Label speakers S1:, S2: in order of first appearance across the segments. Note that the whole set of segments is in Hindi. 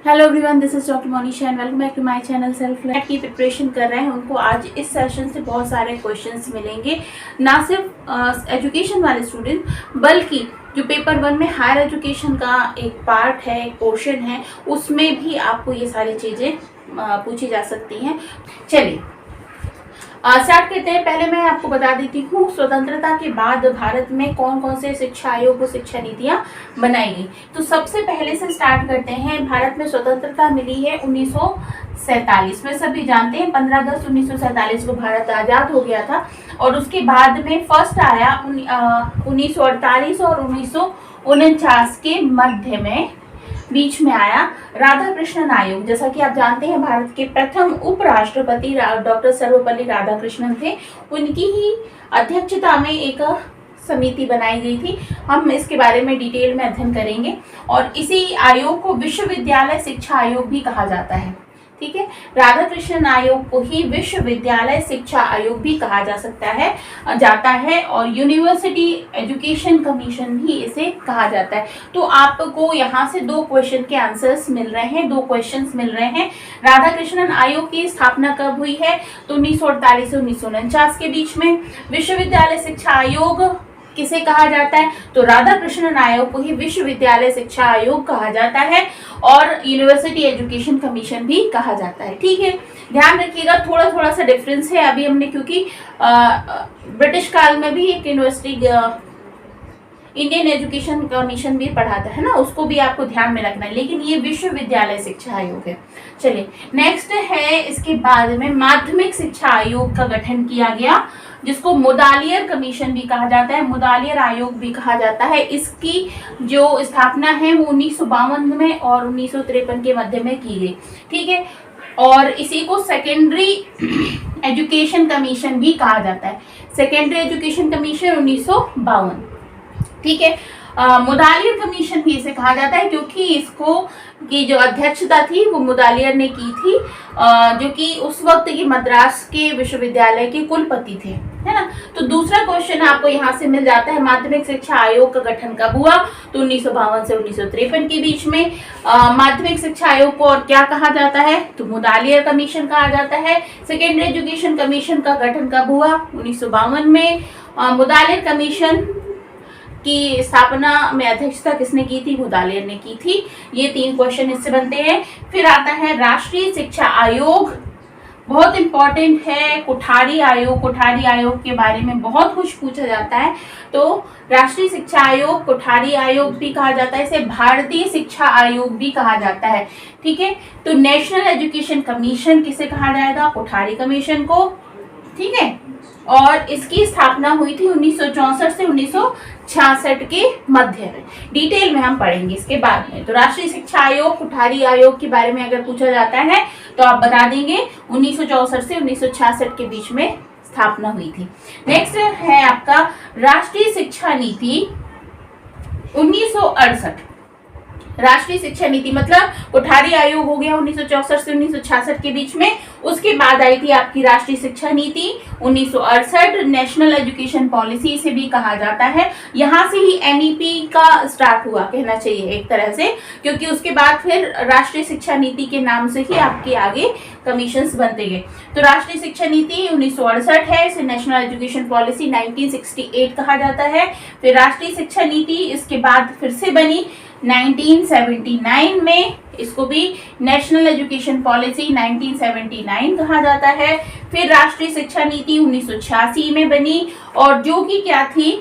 S1: Hello everyone, this is doctor Monisha and welcome back to my channel. Self learning की प्रिपरेशन कर रहे हैं उनको आज इस सेशन से बहुत सारे क्वेश्चंस मिलेंगे, ना सिर्फ एजुकेशन वाले स्टूडेंट बल्कि जो पेपर 1 में हायर एजुकेशन का एक पार्ट है, एक पोर्शन है, उसमें भी आपको ये सारी चीज़ें पूछी जा सकती हैं। चलिए स्टार्ट करते हैं। पहले मैं आपको बता देती हूँ स्वतंत्रता के बाद भारत में कौन कौन से शिक्षा आयोग को शिक्षा नीतियाँ बनाई गई। तो सबसे पहले से स्टार्ट करते हैं। भारत में स्वतंत्रता मिली है 1947 में। सभी जानते हैं 15 अगस्त 1947 को भारत आज़ाद हो गया था और उसके बाद में फर्स्ट आया 1948 और 1949 के मध्य में बीच में आया राधा कृष्णन आयोग। जैसा कि आप जानते हैं भारत के प्रथम उपराष्ट्रपति डॉक्टर सर्वपल्ली राधाकृष्णन थे। उनकी ही अध्यक्षता में एक समिति बनाई गई थी। हम इसके बारे में डिटेल में अध्ययन करेंगे और इसी आयोग को विश्वविद्यालय शिक्षा आयोग भी कहा जाता है। ठीक है, राधाकृष्णन आयोग को ही विश्वविद्यालय शिक्षा आयोग भी कहा जाता है और यूनिवर्सिटी एजुकेशन कमीशन भी इसे कहा जाता है। तो आपको यहाँ से दो क्वेश्चन के आंसर्स मिल रहे हैं, दो क्वेश्चंस मिल रहे हैं। राधाकृष्णन आयोग की स्थापना कब हुई है? तो 1948 से 1949 के बीच में। विश्वविद्यालय शिक्षा आयोग किसे कहा जाता है? तो राधाकृष्णन आयोग को ही विश्वविद्यालय शिक्षा आयोग कहा जाता है और यूनिवर्सिटी एजुकेशन कमीशन भी कहा जाता है। ठीक है, ध्यान रखिएगा, थोड़ा थोड़ा सा डिफरेंस है। अभी हमने क्योंकि ब्रिटिश काल में भी एक यूनिवर्सिटी इंडियन एजुकेशन कमीशन भी पढ़ाता है ना, उसको भी आपको ध्यान में रखना है, लेकिन ये विश्वविद्यालय शिक्षा आयोग है। चलिए नेक्स्ट है, इसके बाद में माध्यमिक शिक्षा आयोग का गठन किया गया जिसको मुदालियर कमीशन भी कहा जाता है, मुदालियर आयोग भी कहा जाता है। इसकी जो स्थापना है वो 1952 में और 1953 के मध्य में की गई। ठीक है, और इसी को सेकेंडरी एजुकेशन कमीशन भी कहा जाता है, सेकेंडरी एजुकेशन कमीशन 1952। ठीक है, मुदालियर कमीशन भी इसे कहा जाता है क्योंकि इसको की जो अध्यक्षता थी वो मुदालियर ने की थी, जो कि उस वक्त की मद्रास के विश्वविद्यालय के कुलपति थे, है ना। तो दूसरा क्वेश्चन आपको यहाँ से मिल जाता है, माध्यमिक शिक्षा आयोग का गठन कब हुआ? तो 1952 से 1953 के बीच में। माध्यमिक शिक्षा आयोग को और क्या कहा जाता है? तो मुदालियर कमीशन कहा जाता है। सेकेंडरी एजुकेशन कमीशन का गठन कब हुआ? 1952 में। मुदालियर कमीशन की स्थापना में अध्यक्षता किसने की थी? मुदालियर ने की थी। ये 3 क्वेश्चन इससे बनते हैं। फिर आता है राष्ट्रीय शिक्षा आयोग, बहुत इंपॉर्टेंट है। कोठारी आयोग, कोठारी आयोग के बारे में बहुत कुछ पूछा जाता है। तो राष्ट्रीय शिक्षा आयोग, कोठारी आयोग भी कहा जाता है, इसे भारतीय शिक्षा आयोग भी कहा जाता है। ठीक है, तो नेशनल एजुकेशन कमीशन किसे कहा जाएगा? कोठारी कमीशन को। ठीक है, और इसकी स्थापना हुई थी 1964 से 1966 के मध्य में। डिटेल में हम पढ़ेंगे इसके बाद में। तो राष्ट्रीय शिक्षा आयोग, कोठारी आयोग के बारे में अगर पूछा जाता है तो आप बता देंगे 1964 से 1966 के बीच में स्थापना हुई थी। नेक्स्ट है आपका राष्ट्रीय शिक्षा नीति 1968। राष्ट्रीय शिक्षा नीति मतलब कोठारी आयोग हो गया 1964 से 1966 के बीच में। उसके बाद आई थी आपकी राष्ट्रीय शिक्षा नीति 1968। नेशनल एजुकेशन पॉलिसी से भी कहा जाता है। यहाँ से ही एनईपी का स्टार्ट हुआ कहना चाहिए एक तरह से, क्योंकि उसके बाद फिर राष्ट्रीय शिक्षा नीति के नाम से ही आपके आगे कमीशंस बनते गए। तो राष्ट्रीय शिक्षा नीति 1968 है, इसे नेशनल एजुकेशन पॉलिसी 1968 कहा जाता है। फिर राष्ट्रीय शिक्षा नीति इसके बाद फिर से बनी 1979 में, इसको भी नेशनल एजुकेशन पॉलिसी 1979 कहा जाता है। फिर राष्ट्रीय शिक्षा नीति 1986 में बनी और जो कि क्या थी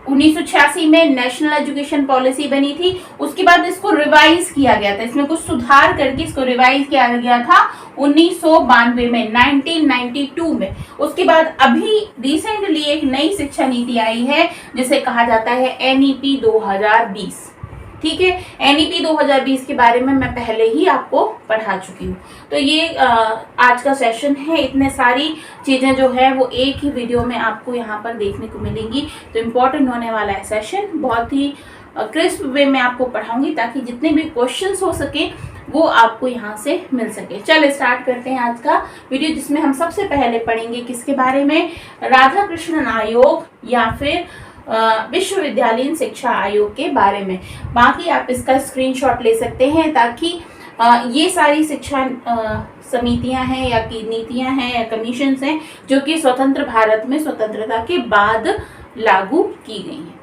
S1: 1986 में नेशनल एजुकेशन पॉलिसी बनी थी। उसके बाद इसको रिवाइज किया गया था, इसमें कुछ सुधार करके इसको रिवाइज किया गया था 1992 में, 1992 में। उसके बाद अभी रिसेंटली एक नई शिक्षा नीति आई है जिसे कहा जाता है एनईपी 2020। ठीक है, एनईपी 2020 के बारे में मैं पहले ही आपको पढ़ा चुकी हूँ। तो ये आज का सेशन है। इतने सारी चीज़ें जो है वो एक ही वीडियो में आपको यहाँ पर देखने को मिलेंगी। तो इम्पोर्टेंट होने वाला है सेशन, बहुत ही क्रिस्प वे में आपको पढ़ाऊंगी ताकि जितने भी क्वेश्चंस हो सके वो आपको यहाँ से मिल सके। चलो स्टार्ट करते हैं आज का वीडियो, जिसमें हम सबसे पहले पढ़ेंगे किसके बारे में? राधाकृष्णन आयोग या फिर विश्वविद्यालयीन शिक्षा आयोग के बारे में। बाकी आप इसका स्क्रीनशॉट ले सकते हैं ताकि ये सारी शिक्षा समितियां हैं या की नीतियां हैं या कमीशंस हैं जो कि स्वतंत्र भारत में स्वतंत्रता के बाद लागू की गई हैं।